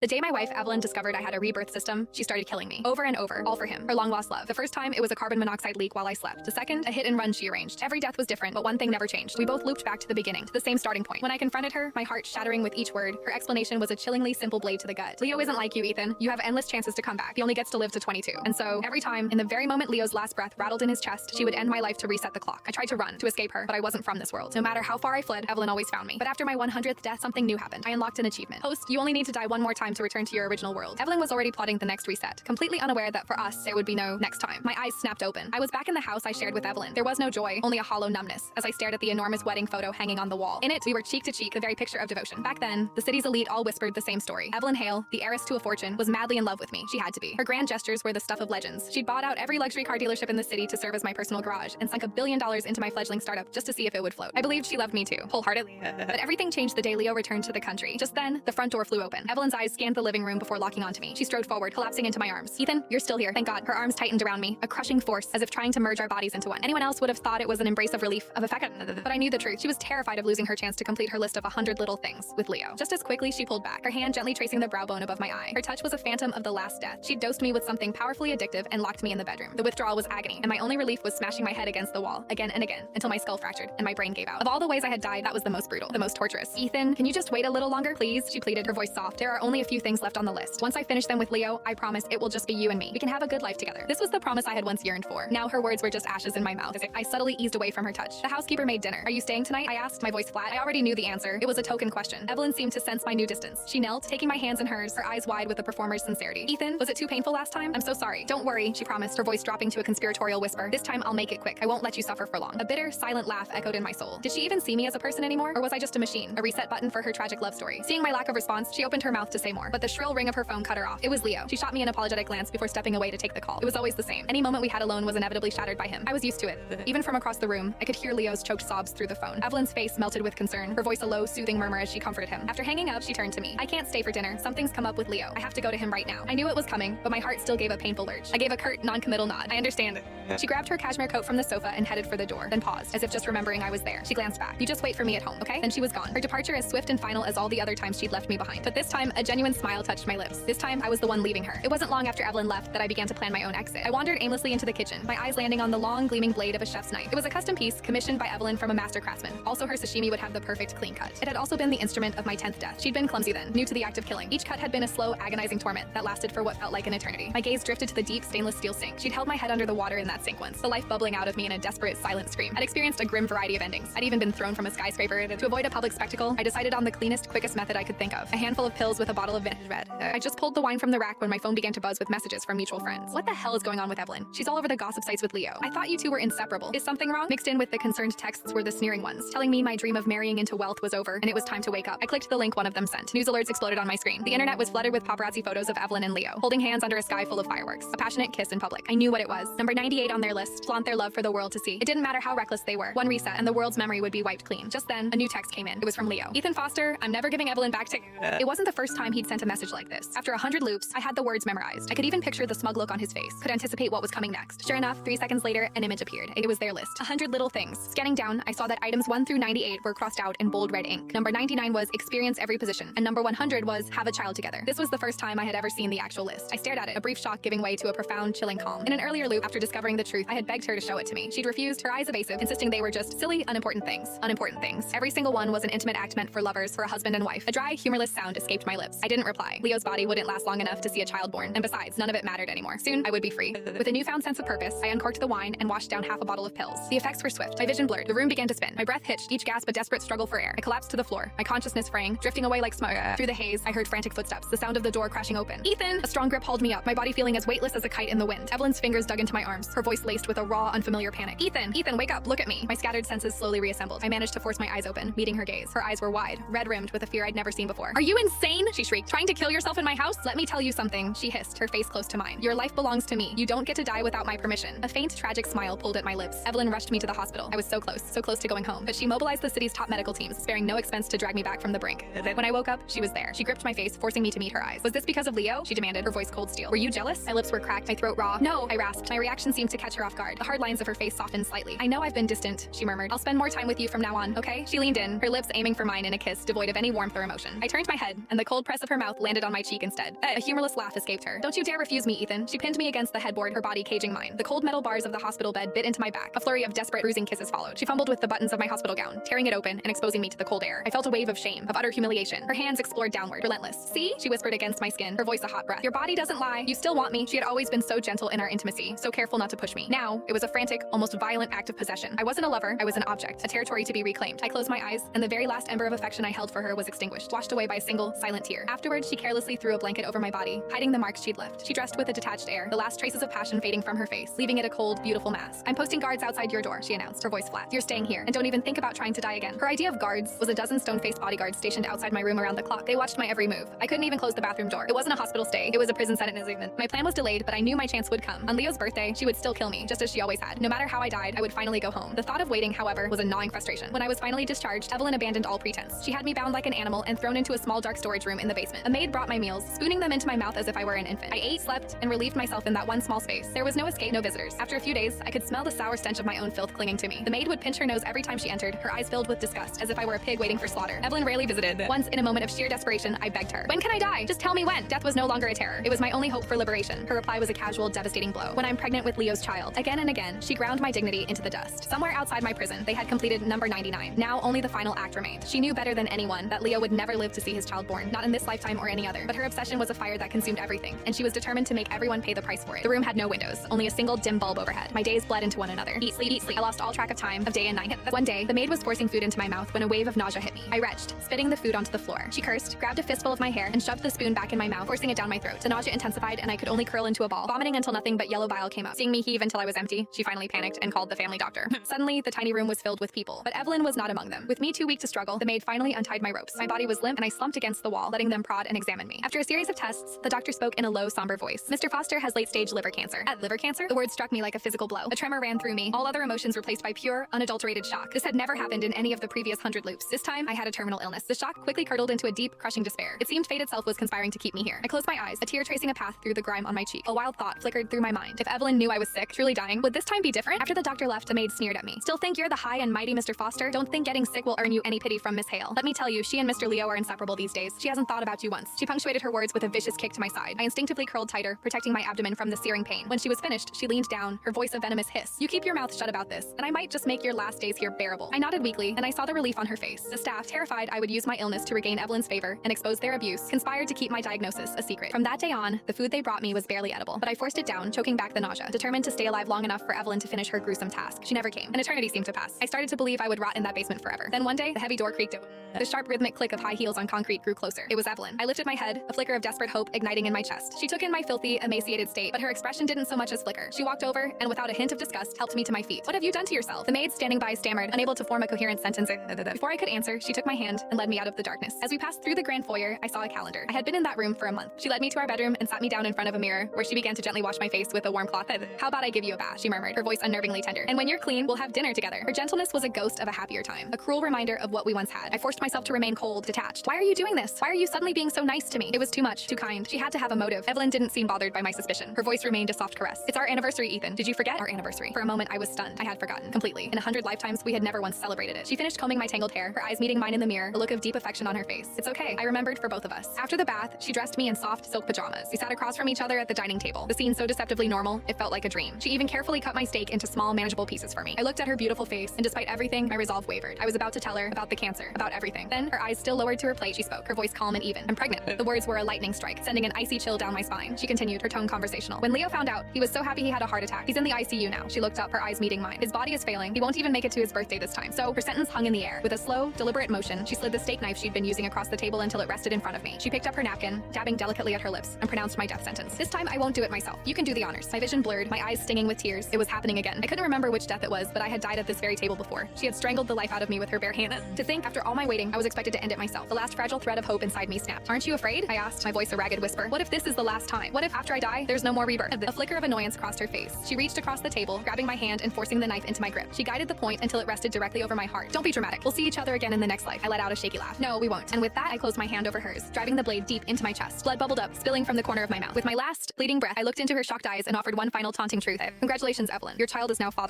The day my wife, Evelyn, discovered I had a rebirth system, she started killing me. Over and over, all for him. Her long-lost love. The first time, it was a carbon monoxide leak while I slept. The second, a hit and run she arranged. Every death was different, but one thing never changed. We both looped back to the beginning, to the same starting point. When I confronted her, my heart shattering with each word, her explanation was a chillingly simple blade to the gut. Leo isn't like you, Ethan. You have endless chances to come back. He only gets to live to 22. And so, every time, in the very moment Leo's last breath rattled in his chest, she would end my life to reset the clock. I tried to run, to escape her, but I wasn't from this world. No matter how far I fled, Evelyn always found me. But after my 100th death, something new happened. I unlocked an achievement. Host, you only need to die one more time to return to your original world. Evelyn was already plotting the next reset, completely unaware that for us, there would be no next time. My eyes snapped open. I was back in the house I shared with Evelyn. There was no joy, only a hollow numbness, as I stared at the enormous wedding photo hanging on the wall. In it, we were cheek to cheek, the very picture of devotion. Back then, the city's elite all whispered the same story. Evelyn Hale, the heiress to a fortune, was madly in love with me. She had to be. Her grand gestures were the stuff of legends. She'd bought out every luxury car dealership in the city to serve as my personal garage, and sunk $1 billion into my fledgling startup just to see if it would float. I believed she loved me too, wholeheartedly. But everything changed the day Leo returned to the country. Just then, the front door flew open. Evelyn's eyes scanned the living room before locking onto me. She strode forward, collapsing into my arms. Ethan, you're still here. Thank God. Her arms tightened around me, a crushing force, as if trying to merge our bodies into one. Anyone else would have thought it was an embrace of relief, of affection, but I knew the truth. She was terrified of losing her chance to complete her list of 100 little things with Leo. Just as quickly, she pulled back, her hand gently tracing the brow bone above my eye. Her touch was a phantom of the last death. She dosed me with something powerfully addictive and locked me in the bedroom. The withdrawal was agony, and my only relief was smashing my head against the wall, again and again, until my skull fractured and my brain gave out. Of all the ways I had died, that was the most brutal, the most torturous. Ethan, can you just wait a little longer, please? She pleaded, her voice soft. There are only a few things left on the list. Once I finish them with Leo, I promise it will just be you and me. We can have a good life together. This was the promise I had once yearned for. Now her words were just ashes in my mouth, as if I subtly eased away from her touch. The housekeeper made dinner. Are you staying tonight? I asked, my voice flat. I already knew the answer. It was a token question. Evelyn seemed to sense my new distance. She knelt, taking my hands in hers, her eyes wide with a performer's sincerity. Ethan, was it too painful last time? I'm so sorry. Don't worry, she promised, her voice dropping to a conspiratorial whisper. This time I'll make it quick. I won't let you suffer for long. A bitter, silent laugh echoed in my soul. Did she even see me as a person anymore? Or was I just a machine? A reset button for her tragic love story. Seeing my lack of response, she opened her mouth to say more, but the shrill ring of her phone cut her off. It was Leo. She shot me an apologetic glance before stepping away to take the call. It was always the same. Any moment we had alone was inevitably shattered by him. I was used to it. Even from across the room, I could hear Leo's choked sobs through the phone. Evelyn's face melted with concern, her voice a low, soothing murmur as she comforted him. After hanging up, she turned to me. I can't stay for dinner. Something's come up with Leo. I have to go to him right now. I knew it was coming, but my heart still gave a painful lurch. I gave a curt, non-committal nod. I understand. She grabbed her cashmere coat from the sofa and headed for the door, then paused, as if just remembering I was there. She glanced back. You just wait for me at home, okay? Then she was gone. Her departure as swift and final as all the other times she'd left me behind. But this time, a genuine smile touched my lips. This time, I was the one leaving her. It wasn't long after Evelyn left that I began to plan my own exit. I wandered aimlessly into the kitchen, my eyes landing on the long, gleaming blade of a chef's knife. It was a custom piece commissioned by Evelyn from a master craftsman. Also, her sashimi would have the perfect clean cut. It had also been the instrument of my 10th death. She'd been clumsy then, new to the act of killing. Each cut had been a slow, agonizing torment that lasted for what felt like an eternity. My gaze drifted to the deep stainless steel sink. She'd held my head under the water in that sink once, the life bubbling out of me in a desperate, silent scream. I'd experienced a grim variety of endings. I'd even been thrown from a skyscraper. To avoid a public spectacle, I decided on the cleanest, quickest method I could think of. A handful of pills with a bottle of vintage red. I just pulled the wine from the rack when my phone began to buzz with messages from mutual friends. What the hell is going on with Evelyn? She's all over the gossip sites with Leo. I thought you two were inseparable. Is something wrong? Mixed in with the concerned texts were the sneering ones, telling me my dream of marrying into wealth was over and it was time to wake up. I clicked the link one of them sent. News alerts exploded on my screen. The internet was flooded with paparazzi photos of Evelyn and Leo, holding hands under a sky full of fireworks. A passionate kiss in public. I knew what it was. Number 98 on their list. Flaunt their love for the world to see. It didn't matter how reckless they were. One reset and the world's memory would be wiped clean. Just then, a new text came in. It was from Leo. Ethan Foster, I'm never giving Evelyn back to... It wasn't the first time he'd sent a message like this. After 100 loops, I had the words memorized. I could even picture the smug look on his face. Could anticipate what was coming next. Sure enough, 3 seconds later, an image appeared. It was their list. 100 little things. Scanning down, I saw that items 1 through 98 were crossed out in bold red ink. Number 99 was experience every position, and number 100 was have a child together. This was the first time I had ever seen the actual list. I stared at it, a brief shock giving way to a profound, chilling calm. In an earlier loop, after discovering the truth, I had begged her to show it to me. She'd refused, her eyes evasive, insisting they were just silly, unimportant things. Unimportant things. Every single one was an intimate act meant for lovers, for a husband and wife. A dry, humorless sound escaped my lips. I didn't reply. Leo's body wouldn't last long enough to see a child born, and besides, none of it mattered anymore. Soon, I would be free. With a newfound sense of purpose, I uncorked the wine and washed down half a bottle of pills. The effects were swift. My vision blurred. The room began to spin. My breath hitched, each gasp a desperate struggle for air. I collapsed to the floor, my consciousness fraying, drifting away like smoke. Through the haze, I heard frantic footsteps, the sound of the door crashing open. Ethan! A strong grip hauled me up, my body feeling as weightless as a kite in the wind. Evelyn's fingers dug into my arms, her voice laced with a raw, unfamiliar panic. Ethan! Ethan, wake up! Look at me! My scattered senses slowly reassembled. I managed to force my eyes open, meeting her gaze. Her eyes were wide, red-rimmed with a fear I'd never seen before. Are you insane? She shrieked. Trying to kill yourself in my house? Let me tell you something, she hissed, her face close to mine. Your life belongs to me. You don't get to die without my permission. A faint, tragic smile pulled at my lips. Evelyn rushed me to the hospital. I was so close to going home. But she mobilized the city's top medical teams, sparing no expense to drag me back from the brink. When I woke up, she was there. She gripped my face, forcing me to meet her eyes. Was this because of Leo? She demanded, her voice cold steel. Were you jealous? My lips were cracked, my throat raw. No, I rasped. My reaction seemed to catch her off guard. The hard lines of her face softened slightly. I know I've been distant, she murmured. I'll spend more time with you from now on, okay? She leaned in, her lips aiming for mine in a kiss devoid of any warmth or emotion. I turned my head, and the cold press of her mouth landed on my cheek instead. A humorless laugh escaped her. Don't you dare refuse me, Ethan. She pinned me against the headboard, her body caging mine. The cold metal bars of the hospital bed bit into my back. A flurry of desperate bruising kisses followed. She fumbled with the buttons of my hospital gown, tearing it open and exposing me to the cold air. I felt a wave of shame, of utter humiliation. Her hands explored downward, relentless. See? She whispered against my skin, her voice a hot breath. Your body doesn't lie. You still want me. She had always been so gentle in our intimacy, so careful not to push me. Now, it was a frantic, almost violent act of possession. I wasn't a lover, I was an object, a territory to be reclaimed. I closed my eyes, and the very last ember of affection I held for her was extinguished, washed away by a single, silent tear. Afterwards, she carelessly threw a blanket over my body, hiding the marks she'd left. She dressed with a detached air, the last traces of passion fading from her face, leaving it a cold, beautiful mass. I'm posting guards outside your door, she announced, her voice flat. You're staying here, and don't even think about trying to die again. Her idea of guards was a dozen stone-faced bodyguards stationed outside my room around the clock. They watched my every move. I couldn't even close the bathroom door. It wasn't a hospital stay, it was a prison sentence. My plan was delayed, but I knew my chance would come. On Leo's birthday, she would still kill me, just as she always had. No matter how I died, I would finally go home. The thought of waiting, however, was a gnawing frustration. When I was finally discharged, Evelyn abandoned all pretense. She had me bound like an animal and thrown into a small dark storage room in the basement. A maid brought my meals, spooning them into my mouth as if I were an infant. I ate, slept, and relieved myself in that one small space. There was no escape, no visitors. After a few days, I could smell the sour stench of my own filth clinging to me. The maid would pinch her nose every time she entered, her eyes filled with disgust, as if I were a pig waiting for slaughter. Evelyn rarely visited. Once, in a moment of sheer desperation, I begged her. When can I die? Just tell me when. Death was no longer a terror. It was my only hope for liberation. Her reply was a casual, devastating blow. When I'm pregnant with Leo's child. Again and again, she ground my dignity into the dust. Somewhere outside my prison, they had completed number 99. Now only the final act remained. She knew better than anyone that Leo would never live to see his child born, not in this lifetime or any other. But her obsession was a fire that consumed everything, and she was determined to make everyone pay the price for it. The room had no windows, only a single dim bulb overhead. My days bled into one another. Eat, sleep, eat, sleep. I lost all track of time, of day and night. One day, the maid was forcing food into my mouth when a wave of nausea hit me. I retched, spitting the food onto the floor. She cursed, grabbed a fistful of my hair, and shoved the spoon back in my mouth, forcing it down my throat. The nausea intensified, and I could only curl into a ball, vomiting until nothing but yellow bile came up. Seeing me heave until I was empty, she finally panicked and called the family doctor. Suddenly, the tiny room was filled with people, but Evelyn was not among them. With me too weak to struggle, the maid finally untied my ropes. My body was limp, and I slumped against the wall, letting them prod and examine me. After a series of tests, the doctor spoke in a low, somber voice. Mr. Foster has late-stage liver cancer. Liver cancer? The word struck me like a physical blow. A tremor ran through me, all other emotions replaced by pure, unadulterated shock. This had never happened in any of the previous 100 loops. This time, I had a terminal illness. The shock quickly curdled into a deep, crushing despair. It seemed fate itself was conspiring to keep me here. I closed my eyes, a tear tracing a path through the grime on my cheek. A wild thought flickered through my mind. If Evelyn knew I was sick, truly dying, would this time be different? After the doctor left, the maid sneered at me. Still think you're the high and mighty Mr. Foster? Don't think getting sick will earn you any pity from Miss Hale. Let me tell you, she and Mr. Leo are inseparable these days. She hasn't thought about you once. She punctuated her words with a vicious kick to my side. I instinctively curled tighter, protecting my abdomen from the searing pain. When she was finished, she leaned down, her voice a venomous hiss. You keep your mouth shut about this, and I might just make your last days here bearable. I nodded weakly, and I saw the relief on her face. The staff, terrified I would use my illness to regain Evelyn's favor and expose their abuse, conspired to keep my diagnosis a secret. From that day on, the food they brought me was barely edible, but I forced it down, choking back the nausea, determined to stay alive long enough for Evelyn to finish her gruesome task. She never came. An eternity seemed to pass. I started to believe I would rot in that basement forever. Then one day, the heavy door creaked open. The sharp rhythmic click of high heels on concrete grew closer. It was Evelyn. I lifted my head, a flicker of desperate hope igniting in my chest. She took in my filthy, emaciated state, but her expression didn't so much as flicker. She walked over, and without a hint of disgust, helped me to my feet. What have you done to yourself? The maid standing by stammered, unable to form a coherent sentence. Before I could answer, she took my hand and led me out of the darkness. As we passed through the grand foyer, I saw a calendar. I had been in that room for a month. She led me to our bedroom and sat me down in front of a mirror, where she began to gently wash my face with a warm cloth. How about I give you a bath? She murmured, her voice unnervingly tender. And when you're clean, we'll have dinner together. Her gentleness was a ghost of a happier time, a cruel reminder of what we once had. I forced myself to remain cold, detached. Why are you doing this? Why are you suddenly being so nice to me? It was too much, too kind. She had to have a motive. Evelyn didn't seem bothered by my suspicion. Her voice remained a soft caress. It's our anniversary, Ethan. Did you forget our anniversary? For a moment, I was stunned. I had forgotten completely. In 100 lifetimes, we had never once celebrated it. She finished combing my tangled hair, her eyes meeting mine in the mirror, a look of deep affection on her face. It's okay. I remembered for both of us. After the bath, she dressed me in soft silk pajamas. We sat across from each other at the dining table. The scene so deceptively normal, it felt like a dream. She even carefully cut my steak into small, manageable pieces for me. I looked at her beautiful face, and despite everything, my resolve wavered. I was about to tell her about the cancer, about everything. Then, her eyes still lowered to her plate, she spoke, her voice calm and even. I'm pregnant. The words were a lightning strike, sending an icy chill down my spine. She continued, her tone conversational. When Leo found out, he was so happy he had a heart attack. He's in the ICU now. She looked up, her eyes meeting mine. His body is failing. He won't even make it to his birthday this time. So, her sentence hung in the air. With a slow, deliberate motion, she slid the steak knife she'd been using across the table until it rested in front of me. She picked up her napkin, dabbing delicately at her lips, and pronounced my death sentence. This time, I won't do it myself. You can do the honors. My vision blurred, my eyes stinging with tears. It was happening again. I couldn't remember which death it was, but I had died at this very table before. She had strangled the life out of me with her bare hand. To think, after all my waiting, I was expected to end it myself. The last fragile thread of hope inside me snapped. Aren't you afraid? I asked, my voice a ragged whisper. What if this is the last time? What if after I die, there's no more rebirth? A flicker of annoyance crossed her face. She reached across the table, grabbing my hand and forcing the knife into my grip. She guided the point until it rested directly over my heart. Don't be dramatic. We'll see each other again in the next life. I let out a shaky laugh. No, we won't. And with that, I closed my hand over hers, driving the blade deep into my chest. Blood bubbled up, spilling from the corner of my mouth. With my last bleeding breath, I looked into her shocked eyes and offered one final taunting truth. Congratulations, Evelyn. Your child is now fatherless.